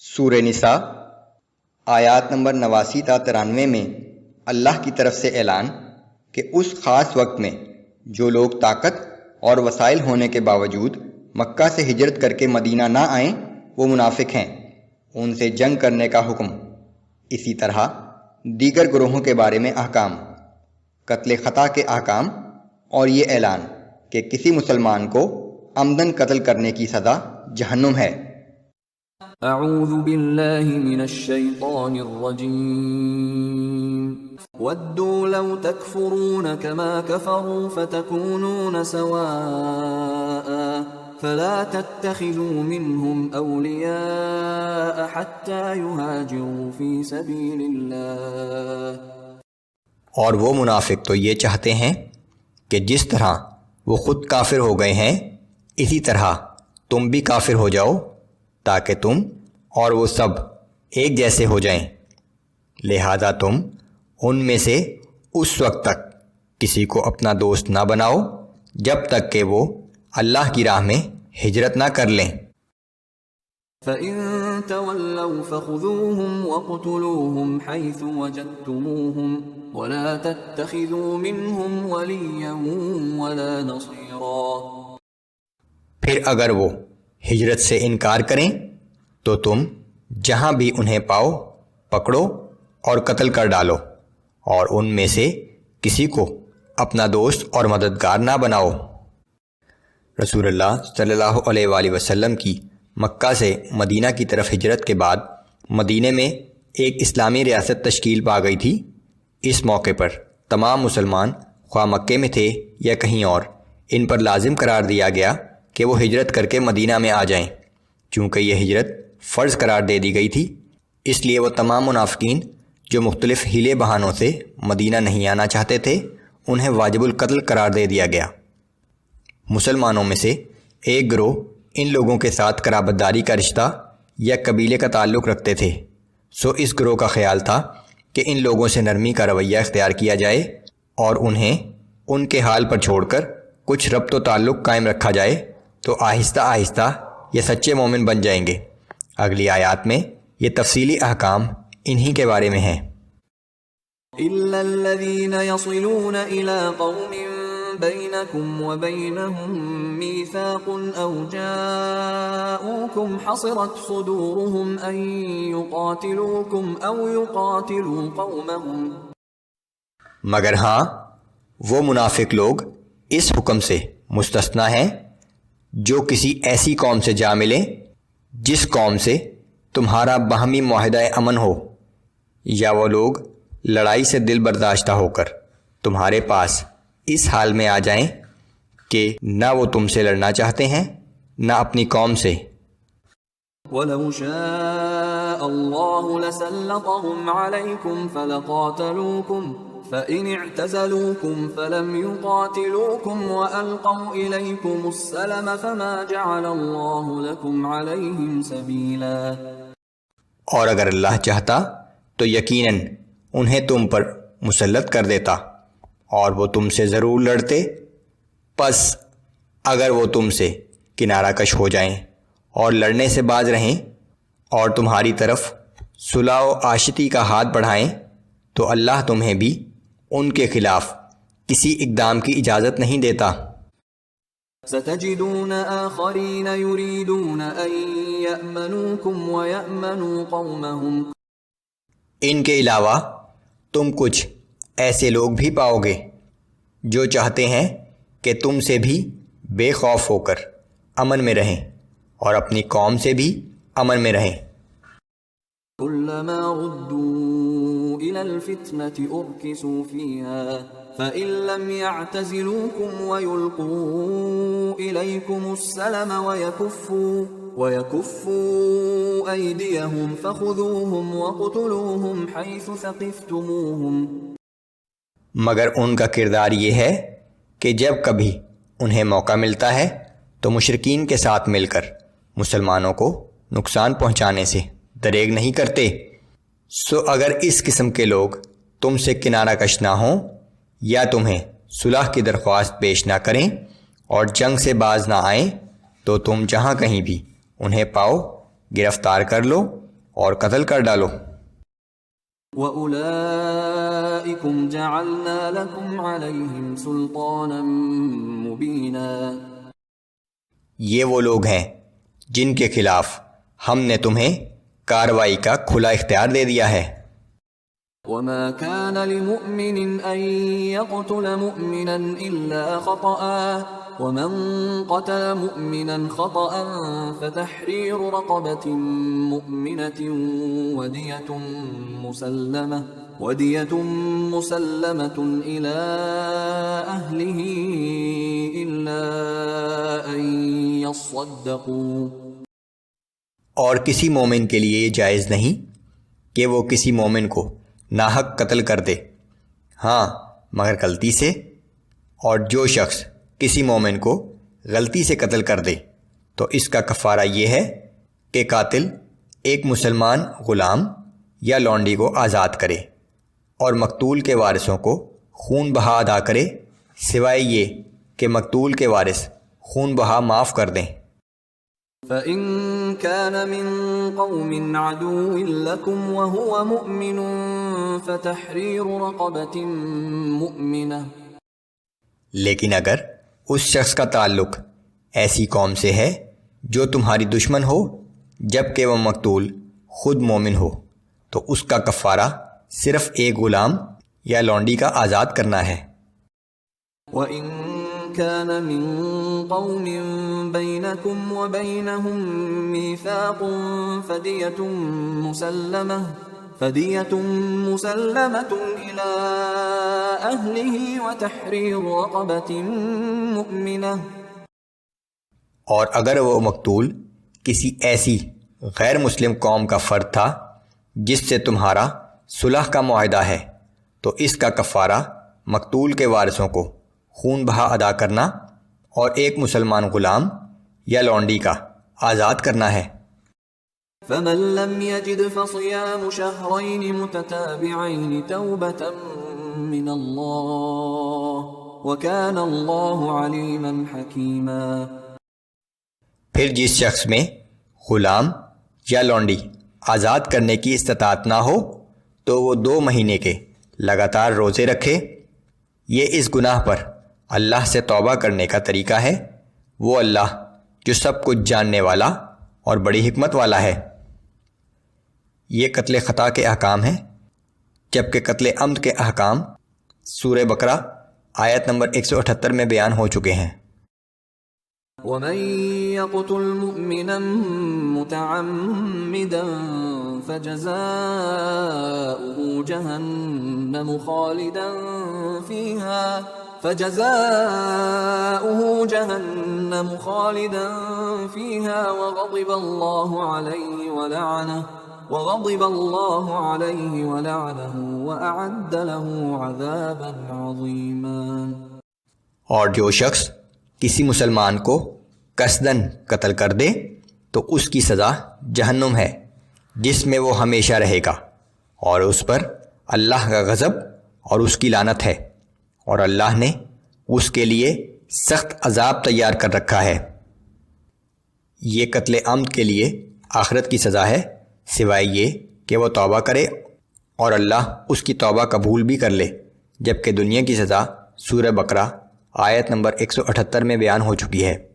سورہ نساء آیات نمبر 89 تا 93 میں اللہ کی طرف سے اعلان کہ اس خاص وقت میں جو لوگ طاقت اور وسائل ہونے کے باوجود مکہ سے ہجرت کر کے مدینہ نہ آئیں وہ منافق ہیں، ان سے جنگ کرنے کا حکم۔ اسی طرح دیگر گروہوں کے بارے میں احکام، قتل خطا کے احکام، اور یہ اعلان کہ کسی مسلمان کو عمدن قتل کرنے کی سزا جہنم ہے۔ اعوذ باللہ من الشیطان الرجیم ودوا لو تکفرون کما کفروا فتکونون سواء فلا تتخذوا منهم اولیاء حتی یہاجروا فی سبیل اللہ۔ اور وہ منافق تو یہ چاہتے ہیں کہ جس طرح وہ خود کافر ہو گئے ہیں اسی طرح تم بھی کافر ہو جاؤ تاکہ تم اور وہ سب ایک جیسے ہو جائیں، لہذا تم ان میں سے اس وقت تک کسی کو اپنا دوست نہ بناؤ جب تک کہ وہ اللہ کی راہ میں ہجرت نہ کر لیں۔ فَإِن تَوَلَّوْا فَخُذُوهُمْ وَاقْتُلُوهُمْ حَيْثُ وَجَدتُّمُوهُمْ وَلَا تَتَّخِذُوا مِنْهُمْ وَلِيًّا وَلَا نَصِيرًا۔ پھر اگر وہ ہجرت سے انکار کریں تو تم جہاں بھی انہیں پاؤ پکڑو اور قتل کر ڈالو، اور ان میں سے کسی کو اپنا دوست اور مددگار نہ بناؤ۔ رسول اللہ صلی اللہ علیہ وآلہ وسلم کی مکہ سے مدینہ کی طرف ہجرت کے بعد مدینہ میں ایک اسلامی ریاست تشکیل پا گئی تھی۔ اس موقع پر تمام مسلمان خواہ مکے میں تھے یا کہیں اور، ان پر لازم قرار دیا گیا کہ وہ ہجرت کر کے مدینہ میں آ جائیں۔ چونکہ یہ ہجرت فرض قرار دے دی گئی تھی، اس لیے وہ تمام منافقین جو مختلف ہیلے بہانوں سے مدینہ نہیں آنا چاہتے تھے انہیں واجب القتل قرار دے دیا گیا۔ مسلمانوں میں سے ایک گروہ ان لوگوں کے ساتھ قرابت داری کا رشتہ یا قبیلے کا تعلق رکھتے تھے، سو اس گروہ کا خیال تھا کہ ان لوگوں سے نرمی کا رویہ اختیار کیا جائے اور انہیں ان کے حال پر چھوڑ کر کچھ ربط و تعلق قائم رکھا جائے تو آہستہ آہستہ یہ سچے مومن بن جائیں گے۔ اگلی آیات میں یہ تفصیلی احکام انہی کے بارے میں ہیں۔ إِلَّا الَّذِينَ يَصِلُونَ إِلَىٰ قَوْمٍ بَيْنَكُمْ وَبَيْنَهُمْ مِيثَاقٌ أَوْ جَاءُوكُمْ حَصِرَتْ صُدُورُهُمْ أَن يُقَاتِلُوكُمْ أَوْ يُقَاتِلُوا قَوْمَهُمْ۔ مگر ہاں وہ منافق لوگ اس حکم سے مستثنی ہیں جو کسی ایسی قوم سے جا ملیں جس قوم سے تمہارا باہمی معاہدہ امن ہو، یا وہ لوگ لڑائی سے دل برداشتہ ہو کر تمہارے پاس اس حال میں آ جائیں کہ نہ وہ تم سے لڑنا چاہتے ہیں نہ اپنی قوم سے۔ وَلَوْ شَاءَ اللَّهُ لَسَلَّطَهُمْ عَلَيْكُمْ فَلَقَاتَلُوكُمْ فَإِنِ اعْتَزَلُوكُمْ فَلَمْ يُقَاتِلُوكُمْ وَأَلْقَوْا إِلَيْكُمُ السَّلَمَ فَمَا جَعَلَ اللَّهُ لَكُمْ عَلَيْهِمْ سَبِيلًا۔ اور اگر اللہ چاہتا تو یقیناً انہیں تم پر مسلط کر دیتا اور وہ تم سے ضرور لڑتے، پس اگر وہ تم سے کنارہ کش ہو جائیں اور لڑنے سے باز رہیں اور تمہاری طرف صلح و آشتی کا ہاتھ بڑھائیں تو اللہ تمہیں بھی ان کے خلاف کسی اقدام کی اجازت نہیں دیتا۔ سَتَجِدُونَ آخَرِينَ يُرِيدُونَ أَن يَأْمَنُوكُمْ وَيَأْمَنُوا قَوْمَهُمْ۔ ان کے علاوہ تم کچھ ایسے لوگ بھی پاؤ گے جو چاہتے ہیں کہ تم سے بھی بے خوف ہو کر امن میں رہیں اور اپنی قوم سے بھی امن میں رہیں۔ كُلَّمَا رُدُّوا إِلَى الْفِتْنَةِ أُرْكِسُوا فِيهَا فَإِن لَّمْ يَعْتَزِلُوكُمْ وَيُلْقُوا إِلَيْكُمُ السَّلَمَ وَيَكُفُّوا أَيْدِيَهُمْ فَخُذُوهُمْ وَاقْتُلُوهُمْ حَيْثُ ثَقِفْتُمُوهُمْ۔ مگر ان کا کردار یہ ہے کہ جب کبھی انہیں موقع ملتا ہے تو مشرکین کے ساتھ مل کر مسلمانوں کو نقصان پہنچانے سے دریغ نہیں کرتے۔ سو اگر اس قسم کے لوگ تم سے کنارہ کش نہ ہوں یا تمہیں صلح کی درخواست پیش نہ کریں اور جنگ سے باز نہ آئیں تو تم جہاں کہیں بھی انہیں پاؤ گرفتار کر لو اور قتل کر ڈالو۔ وَأُولَئِكُمْ جَعَلْنَا لَكُمْ عَلَيْهِمْ سُلْطَانًا مُبِينًا، یہ وہ لوگ ہیں جن کے خلاف ہم نے تمہیں کارروائی کا کھلا اختیار دے دیا ہے۔ وَمَا كَانَ لِمُؤْمِنٍ أَن يَقْتُلَ مُؤْمِنًا إِلَّا خَطَأً، وَمَن قَتَلَ مُؤْمِنًا خَطَأً فَتَحْرِيرُ رَقَبَةٍ مُؤْمِنَةٍ وَدِيَةٌ مُسَلَّمَةٌ إِلَىٰ أَهْلِهِ إِلَّا أَن يَصَّدَّقُوا۔ اور کسی مومن کے لیے یہ جائز نہیں کہ وہ کسی مومن کو ناحق قتل کر دے، ہاں مگر غلطی سے، اور جو شخص کسی مومن کو غلطی سے قتل کر دے تو اس کا کفارہ یہ ہے کہ قاتل ایک مسلمان غلام یا لونڈی کو آزاد کرے اور مقتول کے وارثوں کو خون بہا ادا کرے، سوائے یہ کہ مقتول کے وارث خون بہا معاف کر دیں۔ فَإِن كَانَ مِن قَوْمٍ عَدُوٍّ لَكُمْ وَهُوَ مُؤْمِنٌ فَتَحْرِيرُ رَقَبَةٍ مُؤْمِنَةٍ، لیکن اگر اس شخص کا تعلق ایسی قوم سے ہے جو تمہاری دشمن ہو جبکہ وہ مقتول خود مومن ہو، تو اس کا کفارہ صرف ایک غلام یا لونڈی کا آزاد کرنا ہے۔ وَإِن كَانَ مِن قَوْمٍ بَيْنَكُمْ وَبَيْنَهُم مِّيثَاقٌ فَدِيَةٌ مُسَلَّمَةٌ إِلَىٰ أَهْلِهِ وَتَحْرِيرُ رَقَبَةٍ مُؤْمِنَةٍ، اور اگر وہ مقتول کسی ایسی غیر مسلم قوم کا فرد تھا جس سے تمہارا صلح کا معاہدہ ہے، تو اس کا کفارہ مقتول کے وارثوں کو خون بہا ادا کرنا اور ایک مسلمان غلام یا لونڈی کا آزاد کرنا ہے۔ فَمَن لَّمْ يَجِدْ فَصِيَامُ شَهْرَيْنِ مُتَتَابِعَيْنِ تَوْبَةً مِّنَ اللَّهِ وَكَانَ اللَّهُ عَلِيمًا حَكِيمًا۔ پھر جس شخص میں غلام یا لونڈی آزاد کرنے کی استطاعت نہ ہو تو وہ 2 مہینے کے لگاتار روزے رکھے۔ یہ اس گناہ پر اللہ سے توبہ کرنے کا طریقہ ہے، وہ اللہ جو سب کچھ جاننے والا اور بڑی حکمت والا ہے۔ یہ قتل خطا کے احکام ہیں، جبکہ قتل عمد کے احکام سورہ بقرہ آیت نمبر 178 میں بیان ہو چکے ہیں۔ وَمَن يَقْتُلْ مُؤْمِنًا مُتَعَمِّدًا فَجَزَاؤُهُ جَهَنَّمُ خَالِدًا فِيهَا وَغَضِبَ اللَّهُ عَلَيْهِ وَلَعَنَهُ وَأَعَدَّ لَهُ عَذَابًا عَظِيمًا۔ اور جو شخص کسی مسلمان کو قصداً قتل کر دے تو اس کی سزا جہنم ہے جس میں وہ ہمیشہ رہے گا، اور اس پر اللہ کا غضب اور اس کی لعنت ہے، اور اللہ نے اس کے لیے سخت عذاب تیار کر رکھا ہے۔ یہ قتل عمد کے لیے آخرت کی سزا ہے، سوائے یہ کہ وہ توبہ کرے اور اللہ اس کی توبہ قبول بھی کر لے، جبکہ دنیا کی سزا سورہ بقرہ آیت نمبر 178 میں بیان ہو چکی ہے۔